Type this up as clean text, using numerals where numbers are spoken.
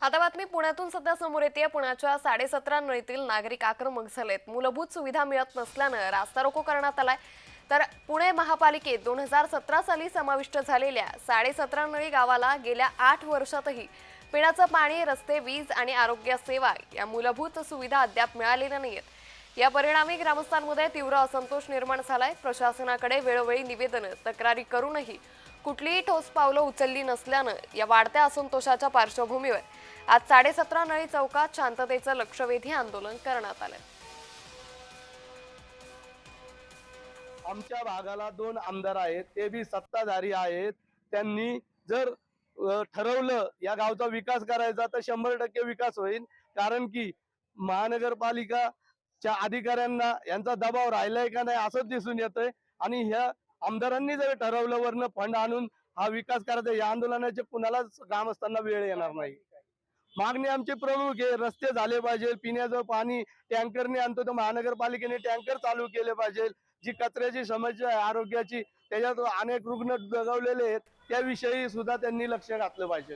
आता बातमी पुण्यातून सध्या समोर येते। पुण्याच्या 17.5 नळीतील नागरिक आक्रमक झालेत। मूलभूत सुविधा मिळत नसल्यानं रास्ता रोको करण्यात आलाय। तर पुणे महापालिकेत 2017 साली समाविष्ट झालेल्या 17.5 नळी गावाला गेल्या 8 वर्षातही पिण्याचं पाणी, रस्ते, वीज आणि आरोग्य सेवा या मूलभूत सुविधा अद्याप मिळालेल्या नाहीत। या परिणामी ग्रामस्थांमध्ये तीव्र असंतोष निर्माण झालाय। प्रशासनाकडे वेळोवेळी निवेदन, तक्रारी करूनही कुठलीही ठोस पावलं उचलली नसल्यानं या वाढत्या असंतोषाच्या पार्श्वभूमीवर आज 17.5 नळी चौकात शांततेचं लक्षवेधी आंदोलन करण्यात आलं। आमच्या भागाला 2 आमदार आहेत, ते बी सत्ताधारी आहेत। त्यांनी जर ठरवलं या गावचा विकास करायचा तर 100% विकास होईल। कारण की महानगरपालिकाच्या अधिकाऱ्यांना यांचा दबाव राहिलाय का नाही असंच दिसून येतंय। आणि ह्या आमदारांनी जर ठरवलं वरनं फंड आणून हा विकास करायचा, या आंदोलनाचे कुणालाच ग्रामस्थांना वेळ येणार नाही। मागणी आमची प्रमुख आहे, रस्ते झाले पाहिजे, पिण्याचं पाणी टँकरने आणतो तर महानगरपालिकेने टँकर चालू केले पाहिजे। जी कचऱ्याची समस्या आहे आरोग्याची, त्याच्यात अनेक रुग्ण दगावलेले आहेत, त्याविषयी सुद्धा त्यांनी लक्ष घातलं पाहिजे।